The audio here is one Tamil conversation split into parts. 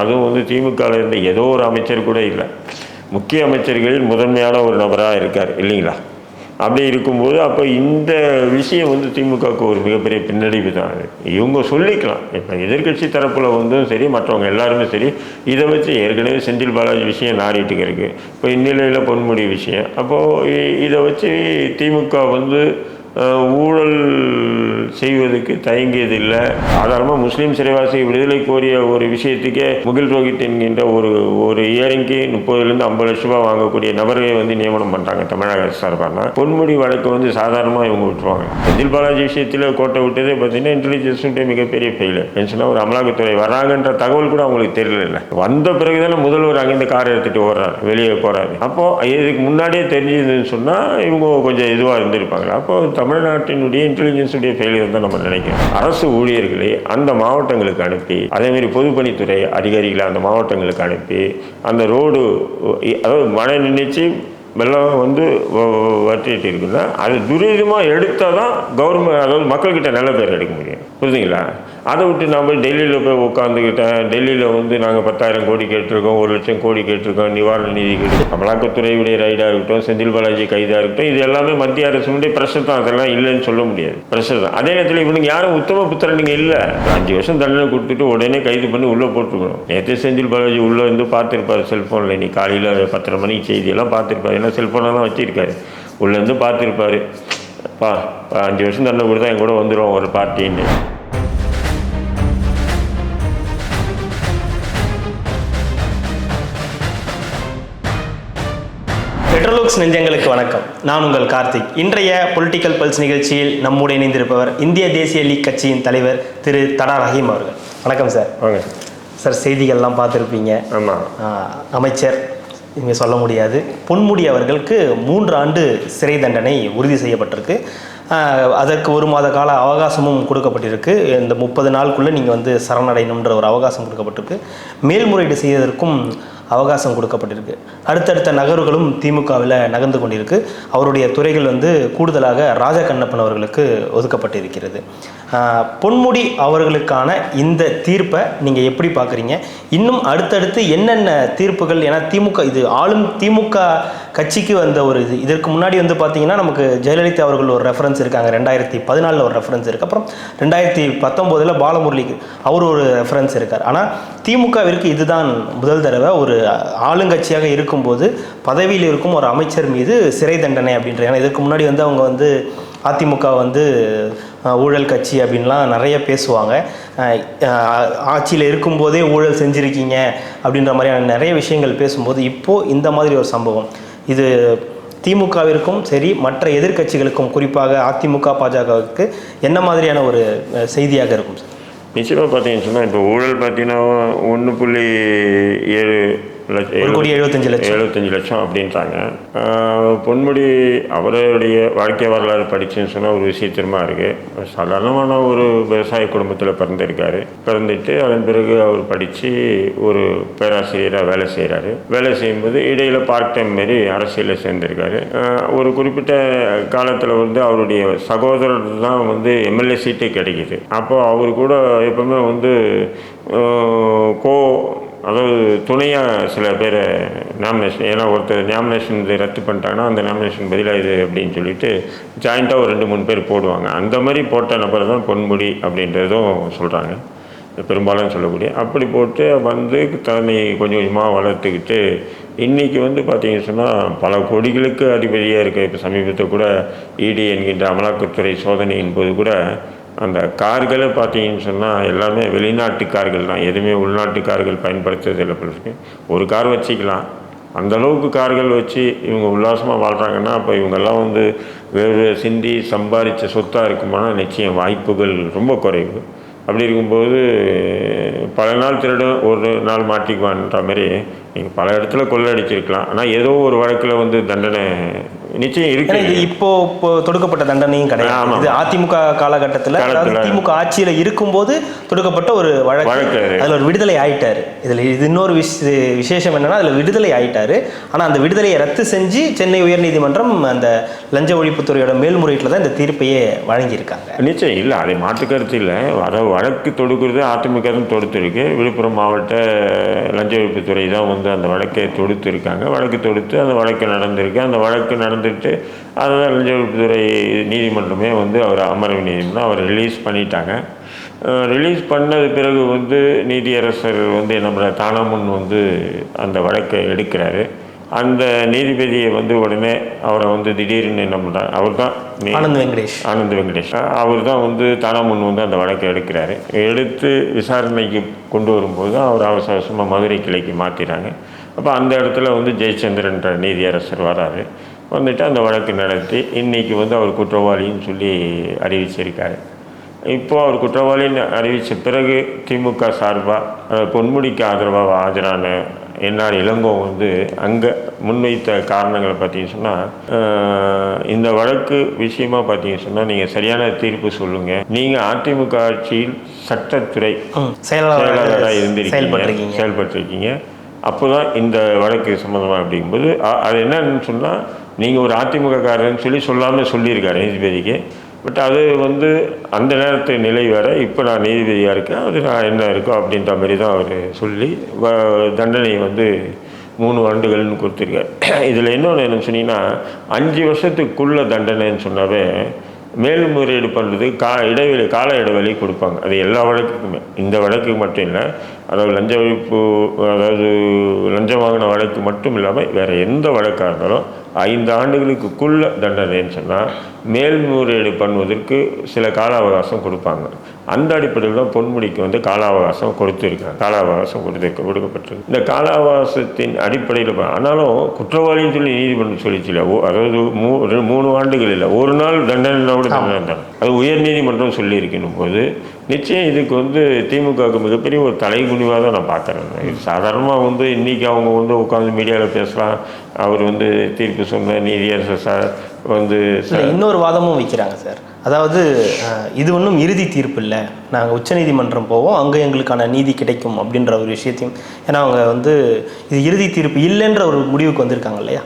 அதுவும் வந்து திமுகவில் இருந்த ஏதோ ஒரு அமைச்சர் கூட இல்லை, முக்கிய அமைச்சர்களில் முதன்மையான ஒரு நபராக இருக்கார் இல்லைங்களா? அப்படி இருக்கும்போது அப்போ இந்த விஷயம் வந்து திமுகவுக்கு ஒரு மிகப்பெரிய பின்னடைவு தான். இவங்க சொல்லிக்கலாம், இப்போ எதிர்கட்சி தரப்பில் வந்து சரி, மற்றவங்க எல்லாருமே சரி, இதை வச்சு ஏற்கனவே செந்தில் பாலாஜி விஷயம் நாறிட்டு இருக்கு, இப்போ இந்நிலையில் பொன்முடி விஷயம், அப்போது இதை வச்சு திமுக வந்து ஊழல் செய்வதற்கு தயங்கியதில்லை. சாதாரணமாக முஸ்லீம் சிறைவாசி விடுதலை கோரிய ஒரு விஷயத்துக்கே முகில் ரோஹித் என்கின்ற ஒரு இயரிங்க்கு 30 to 50 லட்ச ரூபாய் வாங்கக்கூடிய நபரை வந்து நியமனம் பண்ணுறாங்க தமிழக அரசு சார்பாக. பொன்முடி வழக்கு வந்து சாதாரணமாக இவங்க விட்டுருவாங்க. செந்தில் பாலாஜி விஷயத்தில் கோட்டை விட்டதே பார்த்தீங்கன்னா இன்டெலிஜென்ஸுடைய மிகப்பெரிய ஃபெயிலு. ஏன்னு ஒரு அமலாக்கத்துறை வராங்கன்ற தகவல் கூட அவங்களுக்கு தெரியல. வந்த பிறகு தானே முதல்வர் அங்கேருந்து காரை எடுத்துகிட்டு ஓடுறாரு, வெளியே போகிறாரு. அப்போது இதுக்கு முன்னாடியே தெரிஞ்சதுன்னு சொன்னால் இவங்க கொஞ்சம் இதுவாக இருந்திருப்பாங்க. அப்போது தமிழ்நாட்டினுடைய இன்டெலிஜென்ஸுடைய ஃபெயிலியர் தான் நம்ம நினைக்கிறோம். அரசு ஊழியர்களை அந்த மாவட்டங்களுக்கு அனுப்பி, அதேமாதிரி பொதுப்பணித்துறை அதிகாரிகளை அந்த மாவட்டங்களுக்கு அனுப்பி, அந்த ரோடு அதாவது மழை நின்றுச்சு, வெள்ளம் வந்து வற்றிட்டு இருக்குன்னா அது துரிதமாக எடுத்தால் தான் கவர்மெண்ட், அதாவது மக்கள்கிட்ட நல்ல பேர் எடுக்க முடியும். புரியுதுங்களா? அதை விட்டு நம்ம டெல்லியில் போய் உட்காந்துக்கிட்டேன், டெல்லியில் வந்து நாங்கள் 10,000 கோடி கேட்டிருக்கோம், 1 லட்சம் கோடி கேட்டிருக்கோம், நிவாரண நிதி கேட்டு, அமலாக்கத்துறையுடைய ரைடாக இருக்கட்டும், செந்தில் பாலாஜி கைதாக இருக்கட்டும், இது எல்லாமே மத்திய அரசுடைய ப்ரெஷர் தான். அதெல்லாம் இல்லைன்னு சொல்ல முடியாது, ப்ரெஷர் தான். அதே நேரத்தில் இவனுக்கு யாரும் உத்தம புத்திரனுங்க இல்லை. 5 வருஷம் தண்டனை கொடுத்துட்டு உடனே கைது பண்ணி உள்ளே போட்டுருக்கணும். நேற்று செந்தில் பாலாஜி உள்ளே வந்து பார்த்துருப்பார் செல்ஃபோனில், இன்னைக்கு காலையில் 10:30 மணிக்கு செய்தியெல்லாம் பார்த்துருப்பார். ஏன்னா செல்ஃபோனாக தான் வச்சுருக்காரு. உள்ளேருந்து பார்த்துருப்பார், 5 வருஷம் தண்டனை கொடுத்தா என் கூட வந்துடும் ஒரு பார்ட்டின்னு. பெட்ரோலுக்ஸ் நெஞ்சங்களுக்கு வணக்கம். நான் உங்கள் கார்த்திக். இன்றைய பொலிட்டிக்கல் பல்ஸ் நிகழ்ச்சியில் நம்முடைய இணைந்திருப்பவர் இந்திய தேசிய லீக் கட்சியின் தலைவர் திரு தடா ரஹீம் அவர்கள். வணக்கம் சார். சார், செய்திகள்லாம் பார்த்துருப்பீங்க. ஆமாம். அமைச்சர் இங்கே சொல்ல முடியாது, பொன்முடி அவர்களுக்கு 3 ஆண்டு சிறை தண்டனை உறுதி செய்யப்பட்டிருக்கு. அதற்கு 1 மாத கால அவகாசமும் கொடுக்கப்பட்டிருக்கு. இந்த 30 நாளுக்குள்ளே நீங்கள் வந்து சரணடையணுன்ற ஒரு அவகாசம் கொடுக்கப்பட்டிருக்கு. மேல்முறையீடு செய்வதற்கும் அவகாசம் கொடுக்கப்பட்டிருக்கு. அடுத்தடுத்த நகர்வுகளும் திமுகவில் நகர்ந்து கொண்டிருக்கு. அவருடைய துறைகள் வந்து கூடுதலாக ராஜா கண்ணப்பன் அவர்களுக்கு ஒதுக்கப்பட்டிருக்கிறது. பொன்முடி அவர்களுக்கான இந்த தீர்ப்பை நீங்கள் எப்படி பார்க்குறீங்க? இன்னும் அடுத்தடுத்து என்னென்ன தீர்ப்புகள்? ஏன்னா திமுக, இது ஆளும் திமுக கட்சிக்கு வந்த ஒரு இதற்கு முன்னாடி வந்து பார்த்தீங்கன்னா நமக்கு ஜெயலலிதா அவர்கள் ஒரு ரெஃபரன்ஸ் இருக்காங்க, 2014 ஒரு ரெஃபரன்ஸ் இருக்குது. அப்புறம் 2019 பாலமுரளிக்கு அவர் ஒரு ரெஃபரன்ஸ் இருக்கார். ஆனால் திமுகவிற்கு இதுதான் முதல் தடவை ஒரு ஆளுங்கட்சியாக இருக்கும்போது பதவியில் இருக்கும் ஒரு அமைச்சர் மீது சிறை தண்டனை அப்படின்ற. ஏன்னா இதற்கு முன்னாடி வந்து அவங்க வந்து அதிமுக வந்து ஊழல் கட்சி அப்படின்லாம் நிறைய பேசுவாங்க. ஆட்சியில் இருக்கும்போதே ஊழல் செஞ்சுருக்கீங்க அப்படின்ற மாதிரியான நிறைய விஷயங்கள் பேசும்போது இப்போது இந்த மாதிரி ஒரு சம்பவம் இது திமுகவிற்கும் சரி மற்ற எதிர்கட்சிகளுக்கும், குறிப்பாக அதிமுக பாஜகவுக்கு என்ன மாதிரியான ஒரு செய்தியாக இருக்கும் சார்? நிச்சயமாக பார்த்தீங்கன்னு சொன்னால் இப்போ ஊழல் பார்த்தீங்கன்னா 1,75 லட்சம் அப்படின்றாங்க. பொன்முடி அவருடைய வாழ்க்கை வரலாறு படிச்சுன்னு சொன்னால் ஒரு விசித்திரமாக இருக்குது. சாதாரணமான ஒரு விவசாய குடும்பத்தில் பிறந்துட்டு அதன் பிறகு அவர் படித்து ஒரு பேராசிரியராக வேலை செய்கிறாரு. வேலை செய்யும்போது இடையில் பார்ட் டைம் மாரி அரசியலில் சேர்ந்திருக்காரு. ஒரு குறிப்பிட்ட காலத்தில் வந்து அவருடைய சகோதரர் தான் வந்து எம்எல்ஏ சீட்டே கிடைக்கிது. அப்போது அவர் கூட எப்பவுமே வந்து அதாவது துணையாக சில பேர் நாமினேஷன், ஏன்னா ஒருத்தர் நாமினேஷன் இது ரத்து பண்ணிட்டாங்கன்னா அந்த நாமினேஷன் பதிலாக இது அப்படின்னு சொல்லிட்டு ஜாயிண்ட்டாக ஒரு 2-3 பேர் போடுவாங்க. அந்த மாதிரி போட்ட நபர் தான் பொன்முடி அப்படின்றதும் சொல்கிறாங்க, பெரும்பாலும் சொல்லக்கூடிய. அப்படி போட்டு வந்து தன்னை கொஞ்சம் கொஞ்சமாக வளர்த்துக்கிட்டு இன்றைக்கி வந்து பார்த்திங்கன்னு சொன்னால் பல கோடிகளுக்கு அதிபதியாக இருக்குது. இப்போ சமீபத்தில் கூட இடி என்கின்ற அமலாக்கத்துறை சோதனையின் போது கூட அந்த கார்களை பார்த்தீங்கன்னு சொன்னால் எல்லாமே வெளிநாட்டு கார்கள் தான், எதுவுமே உள்நாட்டு கார்கள் பயன்படுத்துறதில்லை. பிள்ளைக்கு ஒரு கார் வச்சுக்கலாம், அந்தளவுக்கு கார்கள் வச்சு இவங்க உல்லாசமாக வாழ்கிறாங்கன்னா அப்போ இவங்கெல்லாம் வந்து வேறு சிந்தி சம்பாதிச்ச சொத்தாக இருக்குமானா நிச்சயம் வாய்ப்புகள் ரொம்ப குறைவு. அப்படி இருக்கும்போது பல நாள் திருடும் ஒரு நாள் மாட்டிக்குவான்ற மாதிரி நீங்கள் பல இடத்துல கொள்ளடிச்சிருக்கலாம். ஆனால் ஏதோ ஒரு வழக்கில் வந்து தண்டனை நிச்சயம் இருக்கு. இது இப்போ தொடுக்கப்பட்ட தண்டனையும் கிடையாது. இது அதிமுக காலகட்டத்தில், அதாவது திமுக ஆட்சியில் இருக்கும்போது தொடுக்கப்பட்ட ஒரு வழக்கு. அதில் ஒரு விடுதலை ஆயிட்டாரு. இதில் இது இன்னொரு விசேஷம் என்னன்னா, அதில் விடுதலை ஆயிட்டாரு. ஆனால் அந்த விடுதலையை ரத்து செஞ்சு சென்னை உயர்நீதிமன்றம் அந்த லஞ்ச ஒழிப்புத்துறையோட மேல்முறையீட்டில் தான் இந்த தீர்ப்பையே வழங்கியிருக்காங்க. நிச்சயம் இல்லை, அதை மாற்று கருத்து இல்லை. அதாவது வழக்கு தொடுக்கிறது அதிமுக தான் தொடுத்துருக்கு. விழுப்புரம் மாவட்ட லஞ்ச ஒழிப்புத்துறை தான் வந்து அந்த வழக்கை தொடுத்துருக்காங்க. வழக்கு தொடுத்து அந்த வழக்கு நடந்திருக்கு. அந்த வழக்கு நடந்துட்டு அதுதான் லஞ்ச ஒழிப்புத்துறை நீதிமன்றமே வந்து அவர் அமர்வு நீதிமன்றம் அவர் ரிலீஸ் பண்ணிட்டாங்க. ரிலீஸ் பண்ணது பிறகு வந்து நீதியரசர் வந்து என்ன தானாமுன் வந்து அந்த வழக்கை எடுக்கிறாரு. அந்த நீதிபதியை வந்து உடனே அவரை வந்து திடீர்னு என்ன பண்ணுறாரு, அவர் தான் ஆனந்த் வெங்கடேஷ் அவர் தான் வந்து தானாமுன் வந்து அந்த வழக்கை எடுக்கிறாரு. எடுத்து விசாரணைக்கு கொண்டு வரும்போது அவர் அவசரமாக மதுரை கிளைக்கு மாற்றிடுறாங்க. அப்போ அந்த இடத்துல வந்து ஜெயச்சந்திரன்ற நீதியரசர் வராரு. வந்துட்டு அந்த வழக்கு நடத்தி இன்றைக்கி வந்து அவர் குற்றவாளின்னு சொல்லி அறிவிச்சிருக்காரு. இப்போது அவர் குற்றவாளின்னு அறிவித்த பிறகு திமுக சார்பாக பொன்முடிக்கு ஆதரவாக ஆஜரான என்ஆர் இளங்கோ வந்து அங்கே முன்வைத்த காரணங்களை பார்த்தீங்கன்னு சொன்னால், இந்த வழக்கு விஷயமாக பார்த்தீங்கன்னு சொன்னால் நீங்கள் சரியான தீர்ப்பு சொல்லுங்கள், நீங்கள் அதிமுக ஆட்சியில் சட்டத்துறை செயலாளராக செயல்பட்டிருக்கீங்க, அப்போ தான் இந்த வழக்கு சம்மந்தமாக அப்படிங்கும்போது அது என்னன்னு சொன்னால், நீங்கள் ஒரு அதிமுக காரன்னு சொல்லாமல் சொல்லியிருக்காரு நீதிபதிக்கு. பட் அது வந்து அந்த நேரத்து நிலை வேறு. இப்போ நான் நீதிபதியாக இருக்கேன், அது நான் என்ன இருக்கோ அப்படின்ற மாதிரி தான் அவர் சொல்லி தண்டனை வந்து 3 ஆண்டுகள்னு கொடுத்துருக்காரு. இதில் இன்னொன்று என்ன சொன்னீங்கன்னா, 5 வருஷத்துக்குள்ள தண்டனைன்னு சொன்னாவே மேல்முறையீடு பண்ணுறது கால இடைவெளி கொடுப்பாங்க. அது எல்லா வழக்குக்குமே, இந்த வழக்கு மட்டும் இல்லை. அதாவது லஞ்ச ஒழிப்பு, அதாவது லஞ்சம் வாங்கின வழக்கு மட்டும் இல்லாமல் வேறு எந்த வழக்காக இருந்தாலும் 5 ஆண்டுகளுக்குள்ள தண்டனைன்னு சொன்னால் மேல்முறையீடு பண்ணுவதற்கு சில கால அவகாசம் கொடுப்பாங்க. அந்த அடிப்படையில் தான் பொன்முடிக்கு வந்து கால அவகாசம் கொடுக்கப்பட்டிருக்கு. இந்த கால அவகாசத்தின் அடிப்படையில் ஆனாலும் குற்றவாளின்னு சொல்லி நீதிமன்றம் சொல்லிச்சில்ல, அதாவது 3 ஆண்டுகள் இல்லை, 1 நாள் தண்டனை கூட தண்டனை இருந்தாங்க. அது உயர் நீதிமன்றம் சொல்லியிருக்கணும் போது நிச்சயம் இதுக்கு வந்து திமுகவுக்கு மிகப்பெரிய ஒரு தலைகுனிவாக தான் நான் பார்க்குறேன். இது சாதாரணமாக வந்து இன்றைக்கி அவங்க வந்து உட்காந்து மீடியாவில் பேசலாம், அவர் வந்து தீர்ப்பு சொன்ன நீதியரசர் சார் வந்து இன்னொரு வாதமும் வைக்கிறாங்க சார். அதாவது இது ஒன்றும் இறுதி தீர்ப்பு இல்லை, நாங்கள் உச்சநீதிமன்றம் போவோம், அங்கே எங்களுக்கான நீதி கிடைக்கும் அப்படின்ற ஒரு விஷயத்தையும், ஏன்னா அவங்க வந்து இது இறுதி தீர்ப்பு இல்லைன்ற ஒரு முடிவுக்கு வந்திருக்காங்க இல்லையா?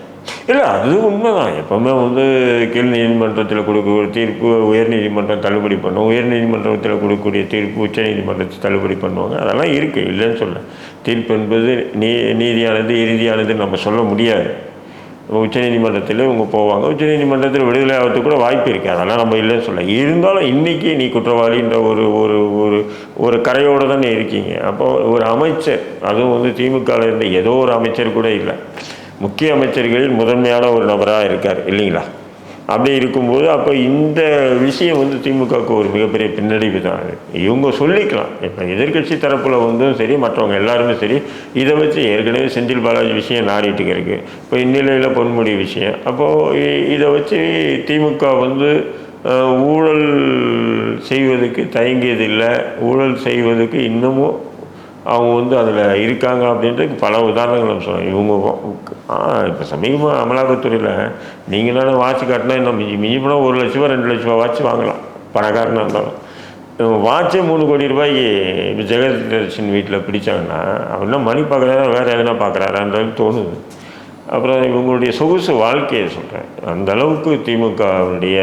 இல்லை, அது உண்மைதான். எப்போவுமே வந்து கீழ் நீதிமன்றத்தில் கொடுக்கக்கூடிய தீர்ப்பு உயர்நீதிமன்றம் தள்ளுபடி பண்ணும், உயர்நீதிமன்றத்தில் கொடுக்கக்கூடிய தீர்ப்பு உச்சநீதிமன்றத்தை தள்ளுபடி பண்ணுவாங்க. அதெல்லாம் இருக்குது, இல்லைன்னு சொல்ல. தீர்ப்பு என்பது நீதியானது இறுதியானது நம்ம சொல்ல முடியாது. உச்சநீதிமன்றத்தில் இவங்க போவாங்க, உச்சநீதிமன்றத்தில் விடுதலை ஆகிறதுக்கு கூட வாய்ப்பு இருக்குது, அதெல்லாம் நம்ம இல்லைன்னு சொல்ல. இருந்தாலும் இன்றைக்கி நீ குற்றவாளின்ற ஒரு கரையோடு தானே இருக்கீங்க. அப்போது ஒரு அமைச்சர், அதுவும் வந்து திமுகவில் இருந்த ஏதோ ஒரு அமைச்சர் கூட இல்லை, முக்கிய அமைச்சர்களில் முதன்மையான ஒரு நபராக இருக்கார் இல்லைங்களா? அப்படி இருக்கும்போது அப்போ இந்த விஷயம் வந்து திமுகவுக்கு ஒரு மிகப்பெரிய பின்னடைவு தான். அது இவங்க சொல்லிக்கலாம். இப்போ எதிர்கட்சி தரப்பில் வந்து சரி, மற்றவங்க எல்லாருமே சரி, இதை வச்சு ஏற்கனவே செந்தில் பாலாஜி விஷயம் நாடிட்டு இருக்குது, இப்போ இந்நிலையில் பொன்முடி விஷயம். அப்போது இதை வச்சு திமுக வந்து ஊழல் செய்வதற்கு தயங்கியதில்லை, ஊழல் செய்வதற்கு இன்னமும் அவங்க வந்து அதில் இருக்காங்க அப்படின்றதுக்கு பல உதாரணங்கள் நம்ம சொல்லலாம். இவங்க இப்போ சமீபமாக அமலாக்கத்துறையில் நீங்கள் தானே வாட்ச் காட்டினா இன்னும் மிஞ்சி போனால் 1 லட்ச ரூபா 2 லட்ச ரூபா வாட்ச் வாங்கலாம், பணக்காரனாக இருந்தாலும். வாட்சே 3 கோடி ரூபாய்க்கு இப்போ ஜெகதீஷன் வீட்டில் பிடிச்சாங்கன்னா அப்படின்னா மணி பார்க்குறாரா வேறு எதனா பார்க்குறாரான்றது தோணுது. அப்புறம் இவங்களுடைய சொகுசு வாழ்க்கையை சொல்கிறேன், அந்த அளவுக்கு திமுகவுடைய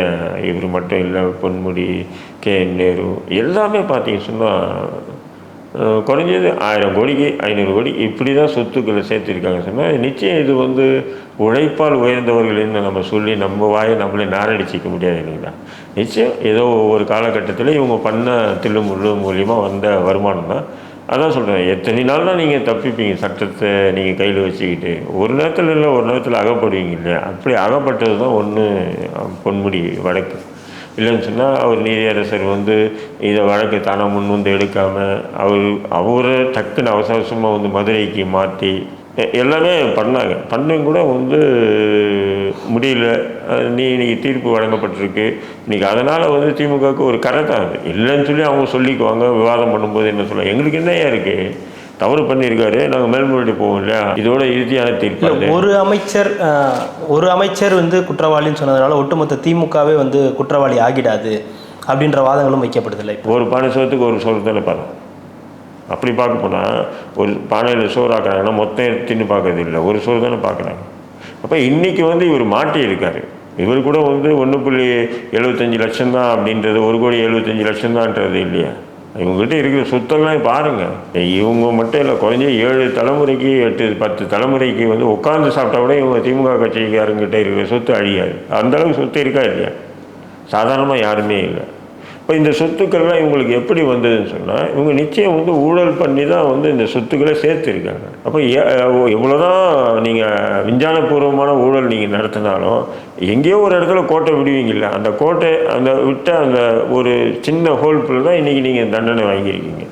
இவர் மட்டும் இல்லை, பொன்முடி, KN நேரு எல்லாமே பார்த்தீங்கன்னு சொன்னால் குறைஞ்சது 1000 கோடிக்கு 500 கோடி இப்படி தான் சொத்துக்களை சேர்த்துருக்காங்க சொன்னால், நிச்சயம் இது வந்து உழைப்பால் உயர்ந்தவர்கள்னு நம்ம சொல்லி நம்ம வாயை நம்மளே நாரடிச்சிக்க முடியாது இல்லைங்களா? நிச்சயம் ஏதோ ஒவ்வொரு காலகட்டத்தில் இவங்க பண்ண தில்லுமுள்ளு மூலியமாக வந்த வருமானம் தான். அதான் சொல்கிறேன், எத்தனை நாள் தான் நீங்கள் தப்பிப்பீங்க சட்டத்தை நீங்கள் கையில் வச்சுக்கிட்டு? ஒரு நேரத்தில் இல்லை, ஒரு நேரத்தில் அகப்படுவீங்க இல்லையா? அப்படி அகப்பட்டது தான் ஒன்று பொன்முடி வழக்கு. இல்லைன்னு சொன்னால் அவர் நீதியரசர் வந்து இதை வழக்கு தானே முன் வந்து எடுக்காமல் அவரை டக்குன்னு அவசரமாக வந்து மதுரைக்கு மாற்றி எல்லாமே பண்ணவும் கூட வந்து முடியல. இன்னைக்கு தீர்ப்பு வழங்கப்பட்டிருக்கு. இன்றைக்கி அதனால் வந்து திமுகவுக்கு ஒரு கரை தான் அது. இல்லைன்னு சொல்லி அவங்க சொல்லிக்குவாங்க, விவாதம் பண்ணும்போது என்ன சொல்ல, எங்களுக்கு என்னையா இருக்குது, தவறு பண்ணியிருக்காரு, நாங்கள் மேல்முறையீடு போவோம் இல்லையா, இதோட இறுதியான தீர்ப்பு. ஒரு அமைச்சர் வந்து குற்றவாளின்னு சொன்னதுனால ஒட்டுமொத்த திமுகவே வந்து குற்றவாளி ஆகிடாது அப்படின்ற வாதங்களும் வைக்கப்படுதில்லை. ஒரு பானை சோத்துக்கு ஒரு சோறு தானே பார்க்கலாம். அப்படி பார்க்க போனால் ஒரு பானையில் சோறு ஆக்குறாங்கன்னா மொத்தம் தின்னு பார்க்கறது இல்லை, ஒரு சோறு தானே பார்க்குறாங்க. அப்போ இன்றைக்கி வந்து இவர் மாட்டியிருக்காரு. இவர் கூட வந்து 1.75 லட்சம் தான் அப்படின்றது, 1,75,00,000 தான்ன்றது இல்லையா. இவங்ககிட்ட இருக்கிற சொத்தெல்லாம் பாருங்கள். இவங்க மட்டும் இல்லை, குறைஞ்ச 7 தலைமுறைக்கு 8-10 தலைமுறைக்கு வந்து உட்காந்து சாப்பிட்டா கூட இவங்க திமுக கட்சிக்காரங்கிட்ட இருக்கிற சொத்து அழியாது. அந்தளவுக்கு சொத்து இருக்கா இல்லையா? சாதாரணமாக யாருமே இல்லை. இப்போ இந்த சொத்துக்கள்லாம் இவங்களுக்கு எப்படி வந்ததுன்னு சொன்னால், இவங்க நிச்சயம் வந்து ஊழல் பண்ணி தான் வந்து இந்த சொத்துக்களை சேர்த்துருக்காங்க. அப்போ எவ்வளோதான் நீங்கள் விஞ்ஞானபூர்வமான ஊழல் நீங்கள் நடத்தினாலும் எங்கேயோ ஒரு இடத்துல கோட்டை விடுவீங்கல்ல, அந்த கோட்டை அந்த விட்ட அந்த ஒரு சின்ன ஹோல்ஃபுல் தான் இன்றைக்கி நீங்கள் தண்டனை வாங்கியிருக்கீங்க.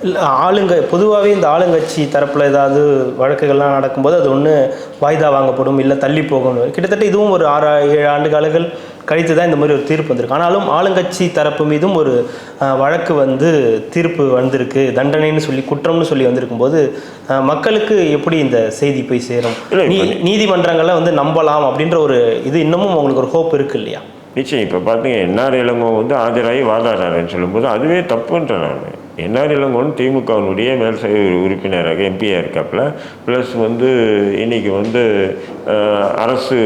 இல்லை, பொதுவாகவே இந்த ஆளுங்கட்சி தரப்பில் ஏதாவது வழக்குகள்லாம் நடக்கும்போது அது ஒன்று வாய்தா வாங்கப்படும், இல்லை தள்ளி போகும். கிட்டத்தட்ட இதுவும் ஒரு 6-7 ஆண்டு காலங்கள் கழித்து தான் இந்த மாதிரி ஒரு தீர்ப்பு வந்திருக்கு. ஆனாலும் ஆளுங்கட்சி தரப்பு மீதும் ஒரு வழக்கு வந்து தீர்ப்பு வந்திருக்கு, தண்டனைன்னு சொல்லி குற்றம்னு சொல்லி வந்திருக்கும்போது மக்களுக்கு எப்படி இந்த செய்தி போய் சேரும்? நீதிமன்றங்களை வந்து நம்பலாம் அப்படின்ற ஒரு இது இன்னமும் அவங்களுக்கு ஒரு ஹோப் இருக்குது இல்லையா? நிச்சயம். இப்போ பார்த்தீங்க, என்ஆர் இளங்கோ வந்து ஆஜராகி வாதாடுறாருன்னு சொல்லும்போது அதுவே தப்புன்றேன் நான். என்ஆர் இளங்கோன்னு திமுகவினுடைய மேல் உறுப்பினராக எம்பியாக இருக்காப்புல, ப்ளஸ் வந்து இன்றைக்கி வந்து அரசு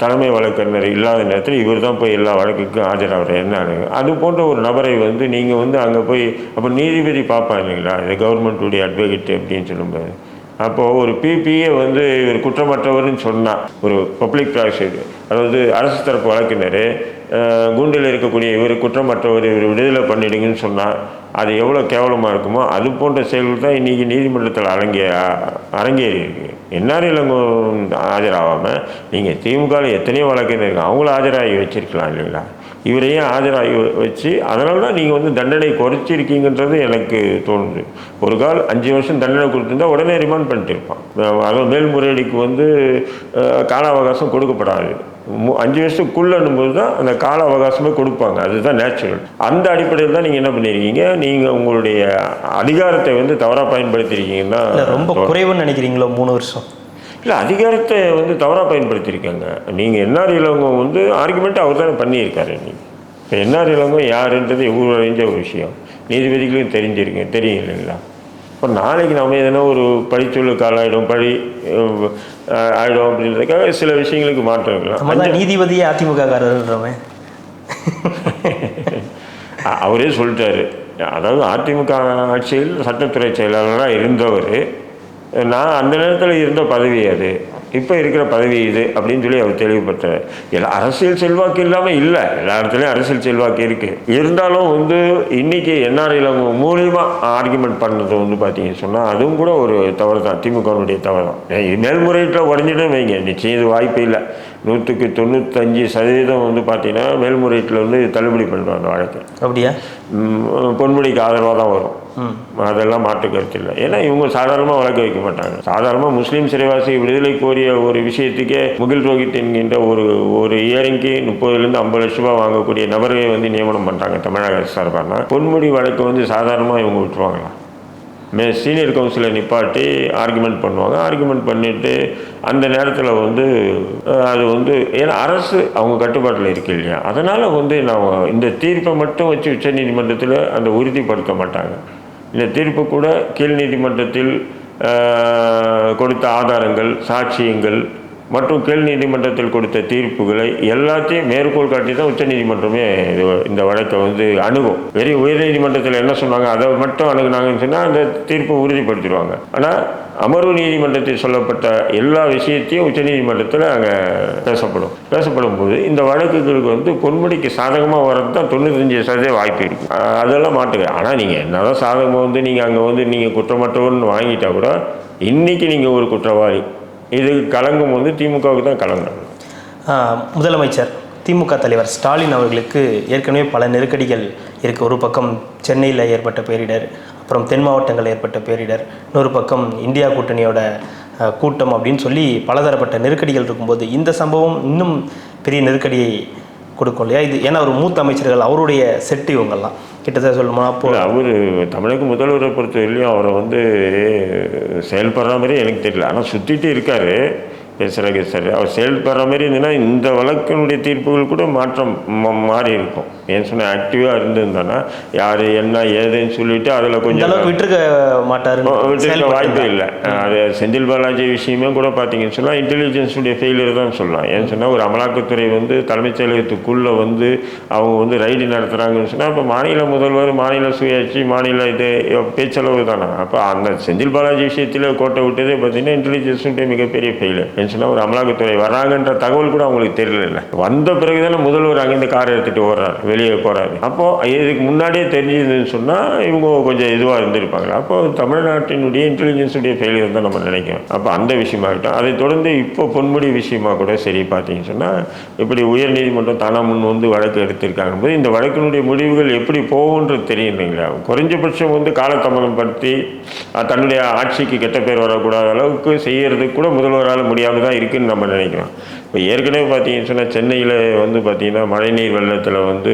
தலைமை வழக்கறிஞர் இல்லாத நேரத்தில் இவர் தான் போய் எல்லா வழக்குக்கும் ஆஜராகிற என்ஆர். அது போன்ற ஒரு நபரை வந்து நீங்கள் வந்து அங்கே போய் அப்போ நீதிபதி பார்ப்பாங்க இல்லைங்களா, இது கவர்மெண்ட்டுடைய அட்வொகேட் அப்படின்னு சொல்லும்போது, அப்போது ஒரு பிபிஏ வந்து இவர் குற்றமற்றவர்னு சொன்னால், ஒரு பப்ளிக் ப்ராசிக்யூட்டர் அதாவது அரசு தரப்பு வழக்கினர் கூண்டில் இருக்கக்கூடிய இவர் குற்றமற்றவர், இவர் விடுதலை பண்ணிடுங்கன்னு சொன்னால் அது எவ்வளோ கேவலமாக இருக்குமோ அது போன்ற செயல்கள் தான் இன்றைக்கி நீதிமன்றத்தில் அரங்கேறி இருக்குது. என்ஆர் இளங்கோ ஆஜராகாமல் நீங்கள் திமுகவில் எத்தனையோ வழக்கினர் இருக்கு, அவங்கள ஆஜராகி வச்சுருக்கலாம் இல்லைங்களா. இவரையும் ஆஜராகி வச்சு அதனால தான் நீங்கள் வந்து தண்டனை குறைச்சிருக்கீங்கன்றது எனக்கு தோணுது. ஒரு கால் 5 வருஷம் தண்டனை கொடுத்துருந்தா உடனே ரிமாண்ட் பண்ணிட்டு இருப்பான். அதாவது மேல்முறையீடுக்கு வந்து கால அவகாசம் கொடுக்கப்படாது. 5 வருஷத்துக்குள்ளன்னும்போது தான் அந்த கால அவகாசமே கொடுப்பாங்க, அதுதான் நேச்சுரல். அந்த அடிப்படையில் தான் நீங்கள் என்ன பண்ணியிருக்கீங்க, நீங்கள் உங்களுடைய அதிகாரத்தை வந்து தவறாக பயன்படுத்தியிருக்கீங்கன்னா ரொம்ப குறைவுன்னு நினைக்கிறீங்களோ? 3 வருஷம் இல்லை, அதிகாரத்தை வந்து தவறாக பயன்படுத்தியிருக்காங்க. நீங்கள் என்ஆர் இளங்கோ வந்து ஆர்குமெண்ட் அவர் தானே பண்ணியிருக்காரு. நீங்கள் இப்போ என்ஆர் இளங்கோ யாருன்றது எவ்வளோ அறிஞ்ச ஒரு விஷயம், நீதிபதிகளும் தெரியும் இல்லைங்களா. இப்போ நாளைக்கு நம்ம எதனா ஒரு பழிச்சொல்லுக்கு ஆளாயிடும், ஆகிடும் அப்படின்றதுக்காக சில விஷயங்களுக்கு மாற்றம் இருக்கலாம். நீதிபதியே அதிமுககாரர்ன்றவன் அவரே சொல்லிட்டாரு. அதாவது அதிமுக ஆட்சியில் சட்டத்துறை செயலாளராக இருந்தவர், நான் அந்த நேரத்தில் இருந்த பதவி அது, இப்போ இருக்கிற பதவி இது அப்படின்னு சொல்லி அவர் தெளிவுபட்டார். அரசியல் செல்வாக்கு இல்லாமல் இல்லை, எல்லா இடத்துலையும் அரசியல் செல்வாக்கு இருக்குது. இருந்தாலும் வந்து இன்றைக்கி என்ஆர் இளங்கோ மூலியமாக ஆர்குமெண்ட் பண்ணது வந்து பார்த்தீங்கன்னு சொன்னால் அதுவும் கூட ஒரு தவறு தான், திமுகனுடைய தவறு தான். மேல்முறையீட்டில் உடஞ்சிடும் வைங்க, நிச்சயம் இது வாய்ப்பு இல்லை. 195% வந்து பார்த்தீங்கன்னா மேல்முறையீட்டில் வந்து தள்ளுபடி பண்ணுவாங்க அந்த வழக்கு. அப்படியா? பொன்முடிக்கு ஆதரவாக தான் வரும், அதெல்லாம் மாற்று கருத்து இல்லை. ஏன்னா இவங்க சாதாரணமாக வழக்கு வைக்க மாட்டாங்க. சாதாரணமாக முஸ்லீம் சிறைவாசி விடுதலை கோரிய ஒரு விஷயத்துக்கே முகில் ரோஹித் என்கின்ற ஒரு இயரிங்க்கு 30,000 to 50 லட்ச ரூபா வாங்கக்கூடிய நபரை வந்து நியமனம் பண்ணுறாங்க தமிழக அரசு சார்பாக. பொன்முடி வழக்கு வந்து சாதாரணமாக இவங்க விட்டுருவாங்களா? சீனியர் கவுன்சிலர் நிப்பாட்டி ஆர்குமெண்ட் பண்ணுவாங்க. ஆர்குமெண்ட் பண்ணிவிட்டு அந்த நேரத்தில் வந்து அது வந்து ஏன்னா அரசு அவங்க கட்டுப்பாட்டில் இருக்கு இல்லையா, அதனால் வந்து நான் இந்த தீர்ப்பை மட்டும் வச்சு உச்சநீதிமன்றத்தில் அந்த உறுதிப்படுத்த மாட்டாங்க. இந்த தீர்ப்பு கூட கீழ் நீதிமன்றத்தில் கொடுத்த ஆதாரங்கள், சாட்சியங்கள் மற்றும் கீழ் நீதிமன்றத்தில் கொடுத்த தீர்ப்புகளை எல்லாத்தையும் மேற்கோள் காட்டி தான் உச்சநீதிமன்றமே இந்த வழக்கை வந்து அணுகும். வெறும் உயர்நீதிமன்றத்தில் என்ன சொன்னாங்க அதை மட்டும் அணுகுனாங்கன்னு சொன்னால் அந்த தீர்ப்பை உறுதிப்படுத்திடுவாங்க. ஆனால் அமர்வு நீதிமன்றத்தில் சொல்லப்பட்ட எல்லா விஷயத்தையும் உச்சநீதிமன்றத்தில் அங்கே பேசப்படும் போது இந்த வழக்குகளுக்கு வந்து பொன்முடிக்கு சாதகமாக வர்றது தான் 95% வாய்ப்பு இருக்குது. அதெல்லாம் மாட்டுங்க. ஆனால் நீங்கள் என்னதான் சாதகமாக வந்து நீங்கள் அங்கே வந்து நீங்கள் குற்றமற்றவர்னு வாங்கிட்டா கூட இன்றைக்கி நீங்கள் ஒரு குற்றவாளி, இது கலங்கும் வந்து திமுகவுக்கு தான் கலங்கும். முதலமைச்சர் திமுக தலைவர் ஸ்டாலின் அவர்களுக்கு ஏற்கனவே பல நெருக்கடிகள் இருக்குது. ஒரு பக்கம் சென்னையில் ஏற்பட்ட பேரிடர், அப்புறம் தென் மாவட்டங்களில் ஏற்பட்ட பேரிடர், இன்னொரு பக்கம் இந்தியா கூட்டணியோட கூட்டம் அப்படின்னு சொல்லி பலதரப்பட்ட நெருக்கடிகள் இருக்கும்போது இந்த சம்பவம் இன்னும் பெரிய நெருக்கடியை கொடுக்கும் இல்லையா? இது ஏன்னா ஒரு மூத்த அமைச்சர்கள் அவருடைய செட்டு இவங்கெல்லாம் கிட்டத்தட்ட சொல்லணுமா? அப்போது அவர் தமிழக முதல்வரை பொறுத்தவரையிலையும் அவரை வந்து செயல்படுற மாதிரி எனக்கு தெரியல. ஆனால் சுற்றிட்டு இருக்கார், பேசுகிறாங்க சார். அவர் செயல்படுற மாதிரி இருந்ததுன்னா இந்த வழக்கினுடைய தீர்ப்புகள் கூட மாற்றம் மாறி இருக்கும். ஏன்னு சொன்னால் ஆக்டிவாக இருந்திருந்தானா யார் என்ன ஏதுன்னு சொல்லிட்டு அதில் கொஞ்சம் விட்டுருக்க மாட்டார், விட்டுருக்க வாய்ப்பே இல்லை. அது செந்தில் பாலாஜி விஷயமே கூட பார்த்தீங்கன்னு சொன்னால் இன்டெலிஜென்ஸுடைய ஃபெயிலியர் தான் சொல்லலாம். ஏன்னு சொன்னால் ஒரு அமலாக்கத்துறை வந்து தலைமைச் செயலகத்துக்குள்ளே வந்து அவங்க வந்து ரைடு நடத்துகிறாங்கன்னு சொன்னால் இப்போ மாநில முதல்வர், மாநில சுயாட்சி, மாநில இது பேச்சளவு தானே. அப்போ அந்த செந்தில் பாலாஜி விஷயத்தில் கோட்டை விட்டதே பார்த்தீங்கன்னா இன்டெலிஜென்ஸுடைய மிகப்பெரிய ஃபெயிலியர். ஏன்னு சொன்னால் ஒரு அமலாக்கத்துறை வர்றாங்கன்ற தகவல் கூட அவங்களுக்கு தெரியல. வந்த பிறகு தானே முதல்வர் அங்கேருந்து காரை எடுத்துகிட்டு ஓடுறாரு, வெளியே போகிறாரு. அப்போது இதுக்கு முன்னாடியே தெரிஞ்சதுன்னு சொன்னால் இவங்க கொஞ்சம் இதுவாக இருந்திருப்பாங்க. அப்போது தமிழ்நாட்டினுடைய இன்டெலிஜென்ஸுடைய ஃபெயிலியர் தான் நம்ம நினைக்கிறோம். அப்போ அந்த விஷயமாகட்டும். அதை தொடர்ந்து இப்போ பொன்முடி விஷயமாக கூட சரி பார்த்தீங்கன்னு சொன்னால் இப்படி உயர்நீதிமன்றம் தானாக முன் வந்து வழக்கு எடுத்திருக்காங்க போது இந்த வழக்கினுடைய முடிவுகள் எப்படி போகுன்றது தெரியும் இல்லைங்களா. குறைஞ்சபட்சம் வந்து காலதாமதம் படுத்தி தன்னுடைய ஆட்சிக்கு கெட்ட பேர் வரக்கூடாத அளவுக்கு செய்யறதுக்கு கூட முதல்வரால் முடியாமல் தான் இருக்குதுன்னு நம்ம நினைக்கிறோம். இப்போ ஏற்கனவே பார்த்தீங்கன்னு சொன்னால் சென்னையில் வந்து பார்த்திங்கன்னா மழைநீர் வெள்ளத்தில் வந்து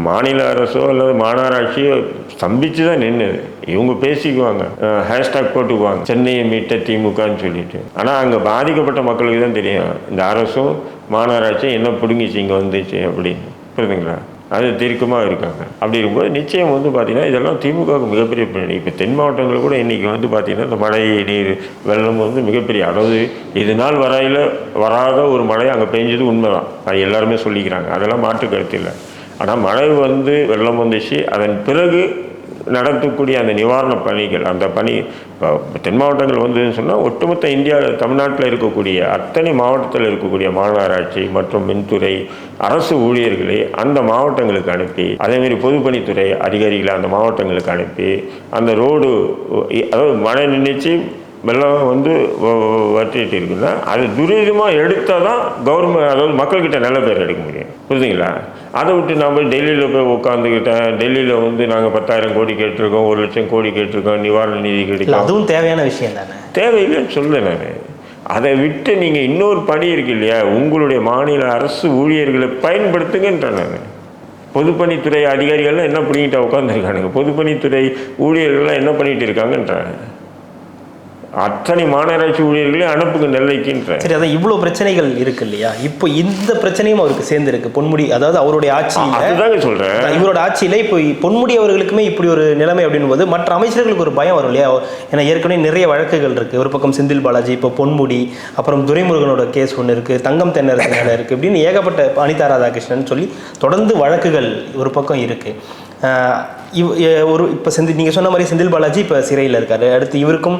மாநில அரசோ அல்லது மாநகராட்சியோ ஸ்தம்பிச்சு தான் நின்றுது. இவங்க பேசிக்குவாங்க, ஹேஷ்டாக் போட்டுக்குவாங்க சென்னையை மீட்ட திமுகன்னு சொல்லிட்டு. ஆனால் அங்கே பாதிக்கப்பட்ட மக்களுக்கு தான் தெரியும் இந்த அரசும் மாநகராட்சியும் என்ன பிடுங்கிச்சு இங்கே வந்துச்சு அப்படின்னு. புரியுதுங்களா? அது தீர்க்கமாக இருக்காங்க. அப்படி இருக்கும்போது நிச்சயம் வந்து பார்த்திங்கன்னா இதெல்லாம் திமுகவுக்கு மிகப்பெரிய பின்னணி. இப்போ தென் மாவட்டங்கள் கூட இன்றைக்கி வந்து பார்த்திங்கன்னா இந்த மழை நீர் வெள்ளம் வந்து மிகப்பெரிய, அதாவது இது நாள் வராத ஒரு மழை அங்கே பெஞ்சது உண்மை தான். அது எல்லாருமே சொல்லிக்கிறாங்க, அதெல்லாம் மாற்று கருத்து இல்லை. ஆனால் மழை வந்து வெள்ளம் வந்துச்சு, அதன் பிறகு நடத்தக்கூடிய அந்த நிவாரண பணிகள், அந்த பணி இப்போ தென் மாவட்டங்கள் வந்துன்னு சொன்னால் ஒட்டுமொத்த இந்தியாவில் தமிழ்நாட்டில் இருக்கக்கூடிய அத்தனை மாவட்டத்தில் இருக்கக்கூடிய மாநகராட்சி மற்றும் மின்துறை அரசு ஊழியர்களை அந்த மாவட்டங்களுக்கு அனுப்பி, அதேமாரி பொதுப்பணித்துறை அதிகாரிகளை அந்த மாவட்டங்களுக்கு அனுப்பி அந்த ரோடு, அதாவது மழை நின்றுச்சு வெள்ளம் வந்து வற்றிட்டு இருக்குன்னா அது துரிதமாக எடுத்தால் தான் கவர்மெண்ட், அதாவது மக்கள்கிட்ட நல்ல பேர் எடுக்க முடியும். புரியுதுங்களா? அதை விட்டு நம்ம டெல்லியில் போய் உட்காந்துக்கிட்டேன், டெல்லியில் வந்து நாங்கள் 10,000 கோடி கேட்டிருக்கோம், 1,00,000 கோடி கேட்டிருக்கோம், நிவாரண நிதி கிடைக்கும், அதுவும் தேவையான விஷயம் தானே. தேவையில்லைன்னு சொல்லுவேன் நான். அதை விட்டு நீங்கள் இன்னொரு படி இருக்கு இல்லையா, உங்களுடைய மாநில அரசு ஊழியர்களை பயன்படுத்துங்கன்றேன் நான். பொதுப்பணித்துறை அதிகாரிகள்லாம் என்ன பண்ணிக்கிட்டா உட்காந்துருக்கானுங்க, பொதுப்பணித்துறை ஊழியர்கள்லாம் என்ன பண்ணிகிட்டு இருக்காங்கன்றாங்க. அத்தனை மாநகராட்சி ஊழியர்களே அனுப்புங்க நெல்லைக்குன்ற. சரி, அதான் இவ்வளோ பிரச்சனைகள் இருக்கு இல்லையா. இப்போ இந்த பிரச்சனையும் அவருக்கு சேர்ந்துருக்கு பொன்முடி, அதாவது அவருடைய ஆட்சியில். அதுதாங்க சொல்கிறேன், இவரோட ஆட்சியில் இப்போ பொன்முடி அவர்களுக்குமே இப்படி ஒரு நிலைமை அப்படின் போது மற்ற அமைச்சர்களுக்கு ஒரு பயம் வரும் இல்லையா. ஏன்னா ஏற்கனவே நிறைய வழக்குகள் இருக்குது. ஒரு பக்கம் செந்தில் பாலாஜி, இப்போ பொன்முடி, அப்புறம் துரைமுருகனோட கேஸ் ஒன்று இருக்குது, தங்கம் தென்னரசு மேலே இருக்குது, இப்படின்னு ஏகப்பட்ட அனிதா ராதாகிருஷ்ணன் சொல்லி தொடர்ந்து வழக்குகள் ஒரு பக்கம் இருக்குது. இப்போ நீங்கள் சொன்ன மாதிரி செந்தில் பாலாஜி இப்போ சிறையில் இருக்கார். அடுத்து இவருக்கும்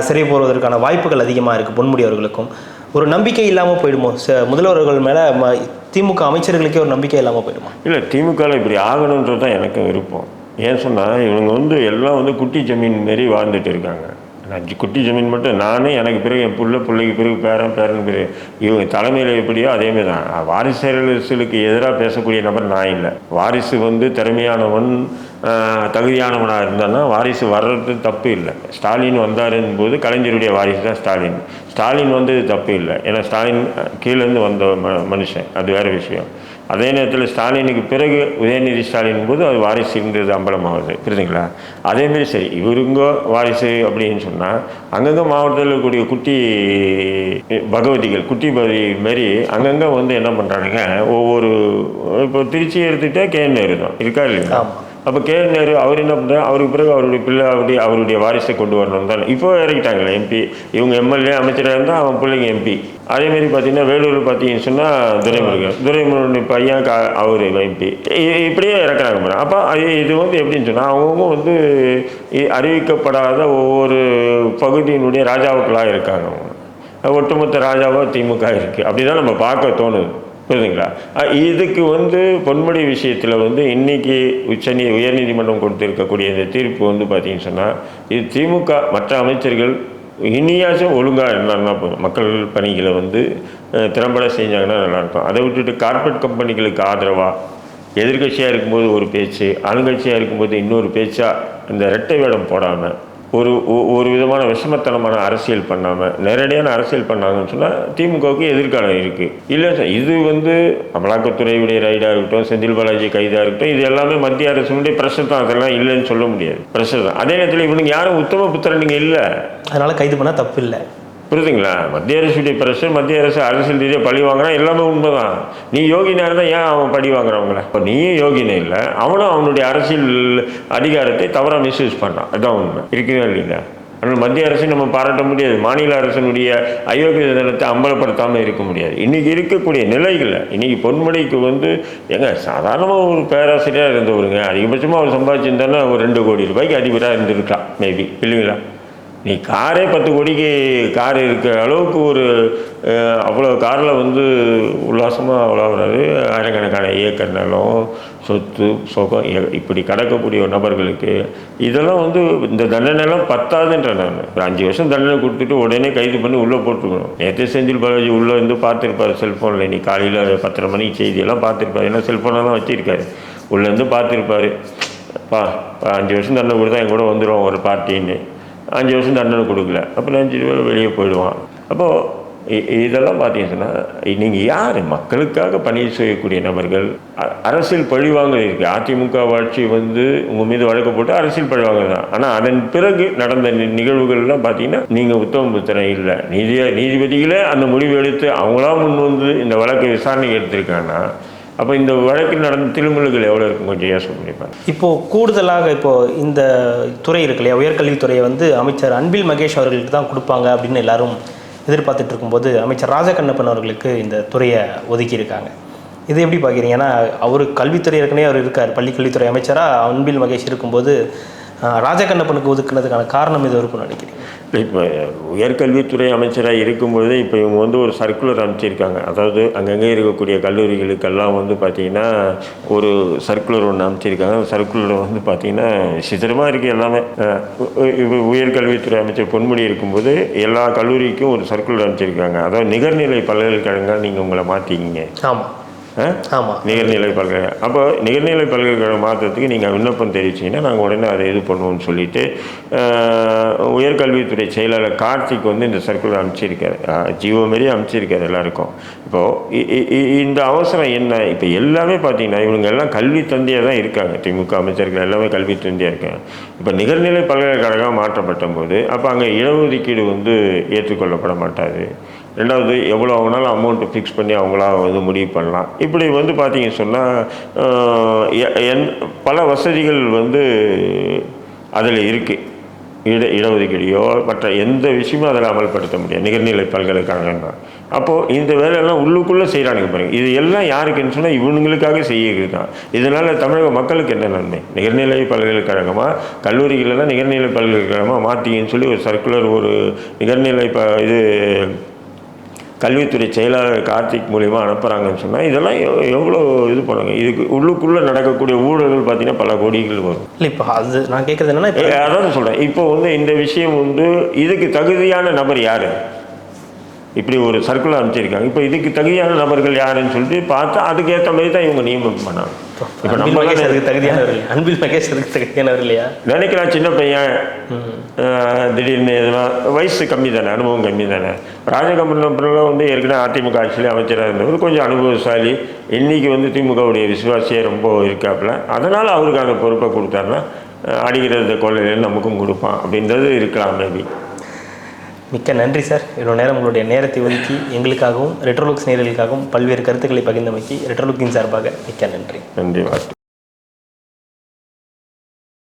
சிறை போடுவதற்கான வாய்ப்புகள் அதிகமாக இருக்குது. பொன்முடி அவர்களுக்கும் ஒரு நம்பிக்கை இல்லாமல் போயிடுமோ முதல்வர்கள் மேலே? திமுக அமைச்சர்களுக்கே ஒரு நம்பிக்கை இல்லாமல் போயிடுமா? இல்லை, திமுகவில் இப்படி ஆகணுன்றது தான் எனக்கு விருப்பம். ஏன் சொன்னால் இவங்க வந்து எல்லாம் வந்து குட்டி ஜமீன் மாரி வாழ்ந்துட்டு இருக்காங்க. குட்டி ஜமீன் மட்டும் நானே, எனக்கு பிறகு என் பிள்ளைக்கு பிறகு பேரன் பிறகு இவங்க தலைமையில் எப்படியோ அதேமாரி தான். வாரிசு அரசியலுக்கு எதிராக பேசக்கூடிய நபர் நான் இல்லை. வாரிசு வந்து திறமையானவன், தகுதியானவனாக இருந்தான்னா வாரிசு வர்றது தப்பு இல்லை. ஸ்டாலின் வந்தாருன்னு போது கலைஞருடைய வாரிசு தான் ஸ்டாலின். ஸ்டாலின் வந்தது தப்பு இல்லை, ஏன்னா ஸ்டாலின் கீழேருந்து வந்த மனுஷன், அது வேறு விஷயம். அதே நேரத்தில் ஸ்டாலினுக்கு பிறகு உதயநிதி ஸ்டாலின் போது அது வாரிசுங்கிறது அம்பலமாகுது. புரியுதுங்களா? அதேமாரி சரி, இவருங்க வாரிசு அப்படின்னு சொன்னால் அங்கங்கே மாவட்டத்தில் இருக்கக்கூடிய குட்டி பகவதிகள், குட்டி பகவதி மாரி அங்கங்கே வந்து என்ன பண்ணுறானுங்க, ஒவ்வொரு இப்போ திருச்சி எடுத்துக்கிட்டே கேஎன்ஆர் தான் இருக்கா இல்லைங்களா. அப்போ கேஎன்ஆர் அவர் என்ன பண்ணுறாரு, அவருக்கு பிறகு அவருடைய பிள்ளை அவருடைய வாரிசை கொண்டு வரணும் தானே. இப்போ இறக்கிட்டாங்களே எம்பி, இவங்க எம்எல்ஏ அமைச்சராக இருந்தால் அவன் பிள்ளைங்க எம்பி. அதேமாரி பார்த்தீங்கன்னா வேலூர் பார்த்தீங்கன்னு சொன்னால் துரைமுருகன் பையன் அவர் எம்பி, இப்படியே இறக்குறாங்க மேடம். அப்போ இது வந்து எப்படின்னு சொன்னால் அவங்கவுங்க வந்து அறிவிக்கப்படாத ஒவ்வொரு பகுதியினுடைய ராஜாவுக்களாக இருக்காங்க. அவங்க ஒட்டுமொத்த ராஜாவாக திமுக இருக்குது. அப்படி தான் நம்ம பார்க்க தோணுது. புரியுதுங்களா? இதுக்கு வந்து பொன்முடி விஷயத்தில் வந்து இன்றைக்கி உயர்நீதிமன்றம் கொடுத்துருக்கக்கூடிய இந்த தீர்ப்பு வந்து பார்த்திங்கன்னு சொன்னால் இது திமுக மற்ற அமைச்சர்கள் இனியாச்சும் ஒழுங்காக இருந்தாங்கன்னா போதும், மக்கள் பணிகளை வந்து திறம்பட செஞ்சாங்கன்னா நல்லாயிருக்கும். அதை விட்டுட்டு கார்ப்பரேட் கம்பெனிகளுக்கு ஆதரவாக எதிர்கட்சியாக இருக்கும்போது ஒரு பேச்சு, ஆளுங்கட்சியாக இருக்கும்போது இன்னொரு பேச்சாக இந்த இரட்டை வேடம் போடாமல் ஒரு விதமான விஷமத்தனமான அரசியல் பண்ணாமல் நேரடியான அரசியல் பண்ணாங்கன்னு சொன்னால் திமுகவுக்கு எதிர்காலம் இருக்குது. இல்லை சார், இது வந்து அமலாக்கத்துறையுடைய ரைடாக இருக்கட்டும், செந்தில் பாலாஜி கைதாக இருக்கட்டும், இது எல்லாமே மத்திய அரசுடைய பிரஷர் தான். அதெல்லாம் இல்லைன்னு சொல்ல முடியாது, பிரஷர் தான். அதே நேரத்தில் இவனுக்கு யாரும் உத்தம புத்திரனுங்க இல்லை, அதனால் கைது பண்ணால் தப்பு இல்லை. புரியுதுங்களா? மத்திய அரசுடைய பிரஷர், மத்திய அரசு அரசியல் ரீதியாக பழி வாங்குறான், எல்லாமே உண்மைதான். நீ யோகினா இருந்தால் ஏன் அவன் பழி வாங்குறவங்கள? இப்போ நீயும் யோகினே இல்லை, அவனும் அவனுடைய அரசியல் அதிகாரத்தை தவறாக மிஸ்யூஸ் பண்ணான். அதுதான் உண்மை, இருக்குதா இல்லைங்களா? ஆனால் மத்திய அரசை நம்ம பாராட்ட முடியாது, மாநில அரசினுடைய அயோக்கிய தினத்தை அம்பலப்படுத்தாமல் இருக்க முடியாது. இன்றைக்கி இருக்கக்கூடிய நிலைகளில் இன்றைக்கி பொன்முடிக்கு வந்து சாதாரணமாக ஒரு பேராசிரியராக இருந்தவருங்க, அதிகபட்சமாக அவர் சம்பாதிச்சிருந்தாலும் ஒரு 2 கோடி ரூபாய்க்கு அதிபராக இருந்திருக்கலாம் மேபி, இல்லைங்களா? நீ காரே 10 கோடிக்கு கார் இருக்கிற அளவுக்கு ஒரு அவ்வளோ காரில் வந்து உல்லாசமாக அவ்வளோறாரு. ஆயிரக்கணக்கான ஏக்கர் நிலம், சொத்து சுகம் இப்படி கடக்கக்கூடிய நபர்களுக்கு இதெல்லாம் வந்து இந்த தண்டனைலாம் பத்தாதுன்ற. நான் ஒரு 5 வருஷம் தண்டனை கொடுத்துட்டு உடனே கைது பண்ணி உள்ளே போட்டுருக்கணும். நேற்று செந்தில் பாலாஜி உள்ளே வந்து பார்த்துருப்பார் செல்ஃபோனில். நீ காலையில் 10:30 மணிக்கு செய்தியெல்லாம் பார்த்துருப்பார், ஏன்னா செல்ஃபோனெல்லாம் வச்சுருக்காரு. உள்ளேருந்து பார்த்துருப்பார், 5 வருஷம் தண்டனை கொடுத்தா என் கூட வந்துடும் ஒரு பார்ட்டின்னு. 5 வருஷம் தண்டனை கொடுக்கல, அப்புறம் 5 ரூபா வெளியே போயிடுவான். அப்போது இதெல்லாம் பார்த்தீங்கன்னா நீங்கள் யார்? மக்களுக்காக பணி செய்யக்கூடிய நபர்கள். அரசியல் பழிவாங்க இருக்குது. அதிமுக ஆட்சி வந்து உங்கள் மீது வழக்கு போட்டு அரசியல் பழிவாங்க தான். ஆனால் அதன் பிறகு நடந்த நிகழ்வுகள்லாம் பார்த்தீங்கன்னா நீங்கள் உத்தம புத்திரன் இல்லை. நீதிபதிகளே அந்த முடிவு எடுத்து அவங்களாம் முன் வந்து இந்த வழக்கை விசாரணைக்கு எடுத்திருக்காங்கன்னா அப்போ இந்த வழக்கில் நடந்த திருமல்கள் எவ்வளோ இருக்கும் கொஞ்சம் யோசனை பண்ணிப்பாங்க. இப்போது கூடுதலாக இப்போது இந்த துறை இருக்கு இல்லையா, உயர்கல்வித்துறையை வந்து அமைச்சர் அன்பில் மகேஷ் அவர்களுக்கு தான் கொடுப்பாங்க அப்படின்னு எல்லாரும் எதிர்பார்த்துட்டு இருக்கும்போது அமைச்சர் ராஜகண்ணப்பன் அவர்களுக்கு இந்த துறையை ஒதுக்கியிருக்காங்க. இது எப்படி பார்க்குறீங்க? ஏன்னா அவர் கல்வித்துறை ஏற்கனவே அவர் இருக்கார், பள்ளிக்கல்வித்துறை அமைச்சராக அன்பில் மகேஷ் இருக்கும்போது ராஜகண்ணப்பனுக்கு ஒதுக்குனதுக்கான காரணம் இது இருக்குன்னு நினைக்கிறீங்க? இப்போ உயர்கல்வித்துறை அமைச்சராக இருக்கும்பொழுதே இப்போ இவங்க வந்து ஒரு சர்க்குலர் அமைச்சிருக்காங்க. அதாவது அங்கங்கே இருக்கக்கூடிய கல்லூரிகளுக்கெல்லாம் வந்து பார்த்திங்கன்னா ஒரு சர்க்குலர் ஒன்று அமைச்சிருக்காங்க. அந்த சர்க்குலர் வந்து பார்த்திங்கன்னா சித்திரமாக இருக்குது எல்லாமே. உயர்கல்வித்துறை அமைச்சர் பொன்முடி இருக்கும்போது எல்லா கல்லூரிக்கும் ஒரு சர்க்குலர் அமைச்சிருக்காங்க. அதாவது நிகர்நிலை பல்கலைக்கழகங்கள் நீங்கள் உங்களை மாற்றிக்கிங்க. ஆமாம் ஆமாம், நிகர்நிலை பல்கலை. அப்போ நிகர்நிலை பல்கலைக்கழகம் மாற்றத்துக்கு நீங்கள் விண்ணப்பம் தெரிவிச்சிங்கன்னா நாங்கள் உடனே அதை இது பண்ணுவோம்னு சொல்லிட்டு உயர்கல்வித்துறை செயலாளர் கார்த்திக் வந்து இந்த சர்க்குலர் அமைச்சிருக்காரு. ஜீவோ மாரி அமைச்சிருக்காரு எல்லாருக்கும். இப்போது இந்த அவசரம் என்ன? இப்போ எல்லாமே பார்த்தீங்கன்னா இவங்க எல்லாம் கல்வி தந்தையாக தான் இருக்காங்க. திமுக அமைச்சர்கள் எல்லாமே கல்வி தந்தையாக இருக்காங்க. இப்போ நிகர்நிலை பல்கலைக்கழகம் மாற்றப்பட்ட போது அப்போ அங்கே இடஒதுக்கீடு வந்து ஏற்றுக்கொள்ளப்பட மாட்டாது. ரெண்டாவது எவ்வளோ ஆகுனாலும் அமௌண்ட்டு ஃபிக்ஸ் பண்ணி அவங்களா வந்து முடிவு பண்ணலாம். இப்படி வந்து பார்த்தீங்கன்னு சொன்னால் பல வசதிகள் வந்து அதில் இருக்குது. இடஒதுக்கீடையோ மற்ற எந்த விஷயமும் அதில் அமல்படுத்த முடியாது நிகர்நிலை பல்கலைக்கழகம் தான். அப்போது இந்த வேலையெல்லாம் உள்ளுக்குள்ளே செய்கிறானுங்க பாருங்கள். இது எல்லாம் யாருக்குன்னு சொன்னால் இவனுங்களுக்காக செய்யறது தான். இதனால் தமிழக மக்களுக்கு என்ன நன்மை? நிகர்நிலை பல்கலைக்கழகமாக கல்லூரிகளெல்லாம் நிகர்நிலை பல்கலைக்கழகமாக மாற்றிங்கன்னு சொல்லி ஒரு சர்க்குலர் ஒரு நிகர்நிலை இது கல்வித்துறை செயலாளர் கார்த்திக் மூலிமா அனுப்புகிறாங்கன்னு சொன்னால் இதெல்லாம் எவ்வளோ இது பண்ணுங்க. இதுக்கு உள்ளுக்குள்ளே நடக்கக்கூடிய ஊழல்கள் பார்த்தீங்கன்னா பல கோடிகள் வரும். இல்லை இப்போ அது நான் கேட்குறது என்னென்னா, அதான் சொல்கிறேன். இப்போ வந்து இந்த விஷயம் வந்து இதுக்கு தகுதியான நபர் யார்? இப்படி ஒரு சர்க்குலர் அமைச்சிருக்காங்க. இப்போ இதுக்கு தகுதியான நபர்கள் யாருன்னு சொல்லிட்டு பார்த்தா அதுக்கேற்ற மாதிரி தான் இவங்க நியமனம் பண்ணாங்க. இப்போ நம்ம தகுதியானவர்கள் அன்பில் மகேஷ் தகுதியானவர் இல்லையா நினைக்கலாம். சின்ன பையன் திடீர்னு இதெல்லாம் வயசு கம்மி தானே, அனுபவம் கம்மி தானே. ராஜகம்பரம் வந்து ஏற்கனவே அதிமுக ஆட்சியிலே அமைச்சராக இருந்தவர், கொஞ்சம் அனுபவசாலி. இன்றைக்கி வந்து திமுகவுடைய விசுவாசியே ரொம்ப இருக்காப்புல. அதனால் அவருக்கு அந்த பொறுப்பை கொடுத்தாருன்னா அடிக்கிறது கொள்ளையில நமக்கும் கொடுப்பான் அப்படின்றது இருக்கலாம் மேபி. மிக்க நன்றி சார். இவ்வளோ நேரம் உங்களுடைய நேரத்தை ஒதுக்கி எங்களுக்காகவும் ரெட்ரோலுக்ஸ் நேயர்களுக்காகவும் பல்வேறு கருத்துக்களை பகிர்ந்தமைக்கு ரெட்ரோலுக்கின் சார்பாக மிக்க நன்றி. நன்றி.